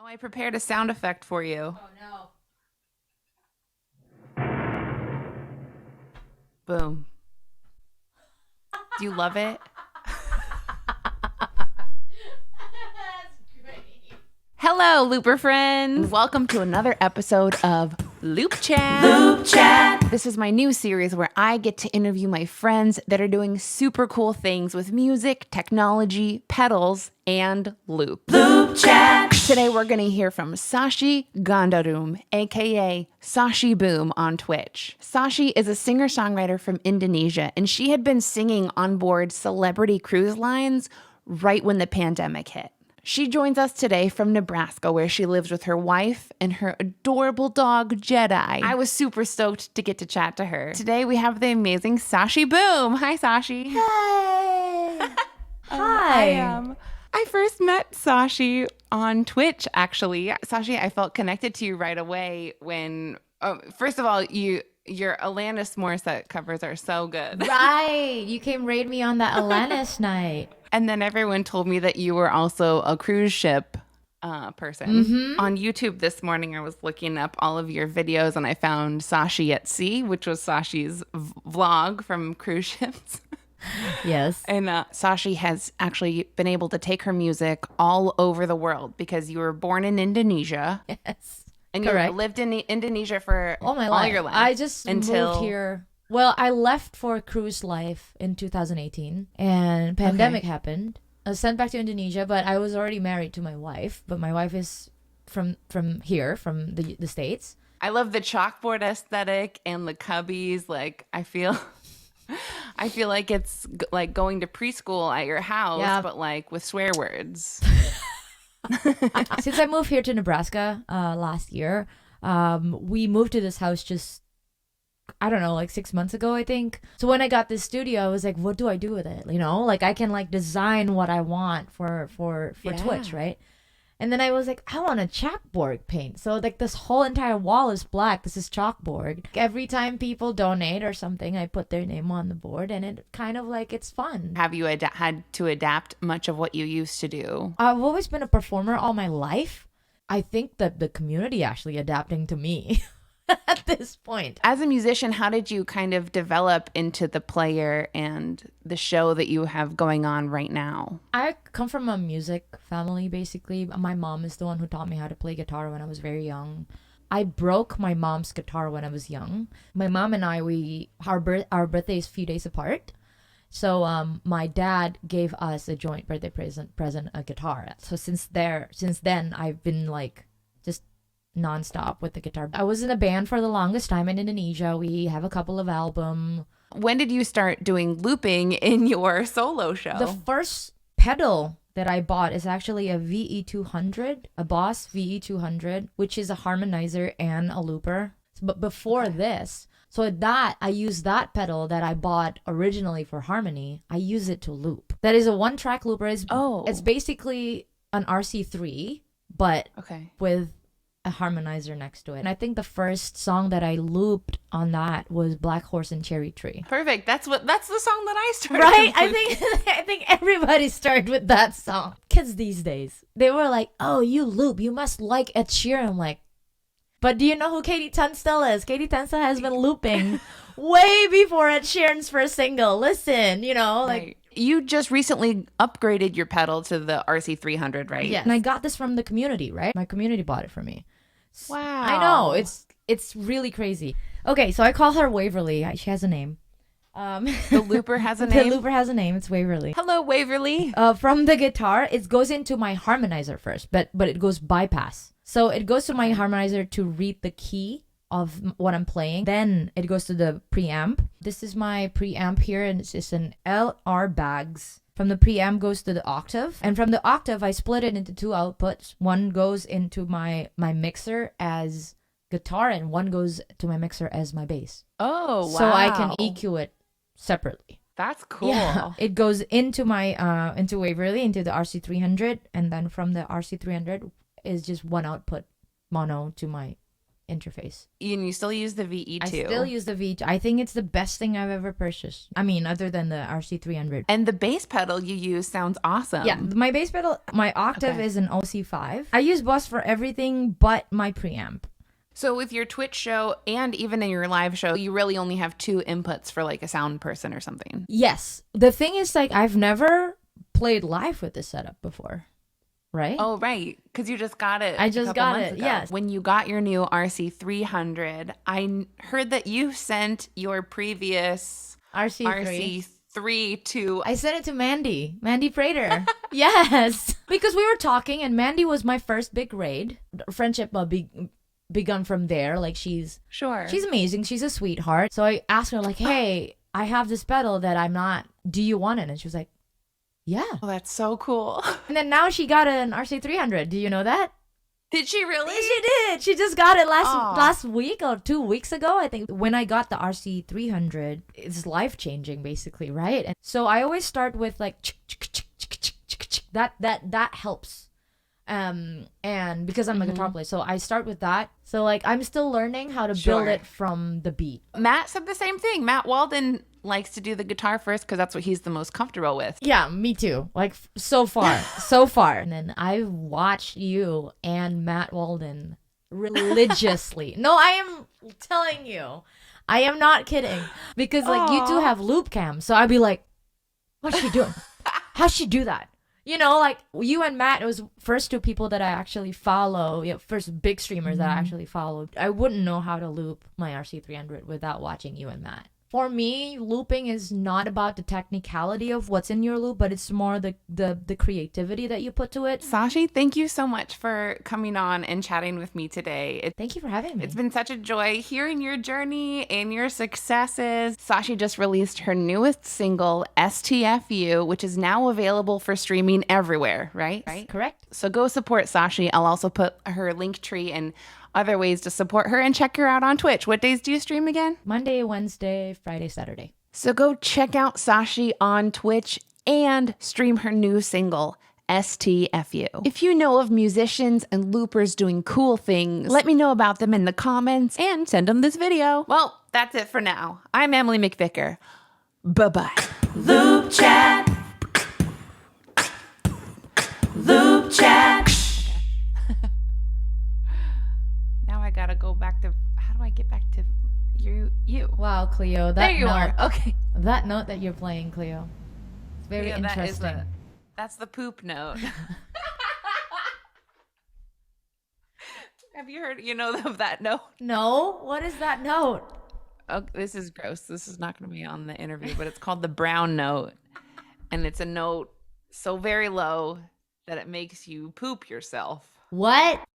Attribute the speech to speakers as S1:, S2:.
S1: I prepared a sound effect for you.
S2: Oh
S1: Boom. Do you love it?
S2: That's great.
S1: Hello, Looper friends. Welcome to another episode of Loop Chat.
S2: Loop Chat.
S1: This is my new series where I get to interview my friends that are doing super cool things with music, technology, pedals, and loop.
S2: Loop Chat.
S1: Today we're going to hear from SashiBOOM, aka SashiBOOM on Twitch. Sashi is a singer-songwriter from Indonesia, and she had been singing on board celebrity cruise lines right when the pandemic hit. She joins us today from Nebraska, where she lives with her wife and her adorable dog, Jedi. I was super stoked to get to chat to her. Today we have the amazing SashiBOOM. Hi, Sashi.
S2: Hey. Hi.
S1: I first met Sashi on Twitch, actually. Sashi, I felt connected to you right away when, first of all, your Alanis Morissette covers are so good.
S2: Right. You came raid me on that Alanis night.
S1: And then everyone told me that you were also a cruise ship person.
S2: Mm-hmm.
S1: On YouTube this morning, I was looking up all of your videos and I found Sashi at Sea, which was Sashi's vlog from cruise ships.
S2: Yes.
S1: And Sashi has actually been able to take her music all over the world because you were born in Indonesia.
S2: Yes.
S1: And you
S2: Correct.
S1: lived in Indonesia for
S2: All my
S1: all
S2: life.
S1: your life.
S2: I just
S1: until...
S2: moved here. Well, I left for cruise life in 2018 and pandemic happened. I was sent back to Indonesia, but I was already married to my wife. But my wife is from here, from the States.
S1: I love the chalkboard aesthetic and the cubbies. Like, I feel like it's like going to preschool at your house, but like with swear words.
S2: Since I moved here to Nebraska last year, we moved to this house just, I don't know, like 6 months ago, I think. So when I got this studio, I was like, what do I do with it? You know, like I can like design what I want for Twitch, right? And then I was like, I want a chalkboard paint. So like this whole entire wall is black. This is chalkboard. Every time people donate or something, I put their name on the board and it kind of like, it's fun.
S1: Have you had to adapt much of what you used to do?
S2: I've always been a performer all my life. I think that the community actually adapting to me at this point.
S1: As a musician, how did you kind of develop into the player and the show that you have going on right now?
S2: I come from a music family, basically. My mom is the one who taught me how to play guitar when I was very young. I broke my mom's guitar when I was young. My mom and I, our birthday is a few days apart. So my dad gave us a joint birthday present, a guitar. So since then, I've been like just nonstop with the guitar. I was in a band for the longest time in Indonesia. We have a couple of albums.
S1: When did you start doing looping in your solo show?
S2: The first pedal that I bought is actually a VE200, a Boss VE200, which is a harmonizer and a looper. But before this, so that I use that pedal that I bought originally for harmony, I use it to loop. That is a one-track looper. It's basically an RC3, but with a harmonizer next to it. And I think the first song that I looped on that was Black Horse and Cherry Tree.
S1: Perfect. That's the song that I started.
S2: Right? I think everybody started with that song. Kids these days, they were like, "Oh, you loop. You must like Ed Sheeran." I'm like, but do you know who Katie Tunstall is? Katie Tunstall has been looping way before Ed Sheeran's first single. Listen, you know, like.
S1: Right. You just recently upgraded your pedal to the RC300, right?
S2: Yes. And I got this from the community, right? My community bought it for me.
S1: Wow.
S2: I know. It's really crazy. Okay, so I call her Waverly. She has a name.
S1: The looper has a name?
S2: The looper has a name. It's Waverly.
S1: Hello, Waverly.
S2: From the guitar, it goes into my harmonizer first, but it goes bypass. So it goes to my harmonizer to read the key of what I'm playing. Then it goes to the preamp. This is my preamp here, and it's just an LR bags. From the preamp goes to the octave. And from the octave, I split it into two outputs. One goes into my mixer as guitar, and one goes to my mixer as my bass.
S1: Oh, wow.
S2: So I can EQ it separately.
S1: That's cool.
S2: Yeah. It goes into my into Waverly, into the RC300, and then from the RC300 is just one output mono to my interface.
S1: And you still use the VE2.
S2: I still use the V2. I think it's the best thing I've ever purchased. I mean, other than the RC300.
S1: And the bass pedal you use sounds awesome.
S2: Yeah, my bass pedal, my octave is an OC5. I use Boss for everything but my preamp.
S1: So with your Twitch show and even in your live show, you really only have 2 inputs for like a sound person or something.
S2: Yes. The thing is, like, I've never played live with this setup before. Right?
S1: Oh, right. Because you just got it.
S2: I just got it, yes.
S1: When you got your new RC300, I heard that you sent your previous RC3 to...
S2: I sent it to Mandy Prater. Yes. Because we were talking and Mandy was my first big raid. Friendship begun from there. Like, she's amazing. She's a sweetheart. So I asked her, like, hey, I have this pedal that I'm not... Do you want it? And she was like, yeah.
S1: Oh, that's so cool.
S2: And then now she got an RC300. Do you know that?
S1: Did she really?
S2: She did. She just got it last week or 2 weeks ago, I think. When I got the RC300, it's life-changing, basically, right? And so I always start with like that helps. And because I'm a guitar player, so I start with that. So like I'm still learning how to build it from the beat.
S1: Matt said the same thing. Matt Walden likes to do the guitar first because that's what he's the most comfortable with.
S2: Yeah, me too. Like so far. And then I watch you and Matt Walden religiously. No, I am telling you. I am not kidding. Because like you two have loop cams. So I'd be like, what's she doing? How'd she do that? You know, like you and Matt, it was first 2 people that I actually follow. First big streamers that I actually followed. I wouldn't know how to loop my RC300 without watching you and Matt. For me, looping is not about the technicality of what's in your loop, but it's more the creativity that you put to it.
S1: Sashi, thank you so much for coming on and chatting with me today.
S2: Thank you for having me.
S1: It's been such a joy hearing your journey and your successes. Sashi just released her newest single, STFU, which is now available for streaming everywhere, right?
S2: Correct.
S1: So go support Sashi. I'll also put her link tree and other ways to support her and check her out on Twitch. What days do you stream again?
S2: Monday, Wednesday, Friday, Saturday.
S1: So go check out Sashi on Twitch and stream her new single, STFU. If you know of musicians and loopers doing cool things, let me know about them in the comments and send them this video. Well, that's it for now. I'm Emily McVicker. Bye-bye. Loop chat. Loop chat. Now I gotta go back to, how do I get back to you?
S2: Wow, Cleo.
S1: There you are. Okay.
S2: That note that you're playing, Cleo. It's very interesting.
S1: That's the poop note. Have you heard, of that note?
S2: No. What is that note?
S1: Oh, this is gross. This is not going to be on the interview, but it's called the brown note. And it's a note so very low that it makes you poop yourself.
S2: What?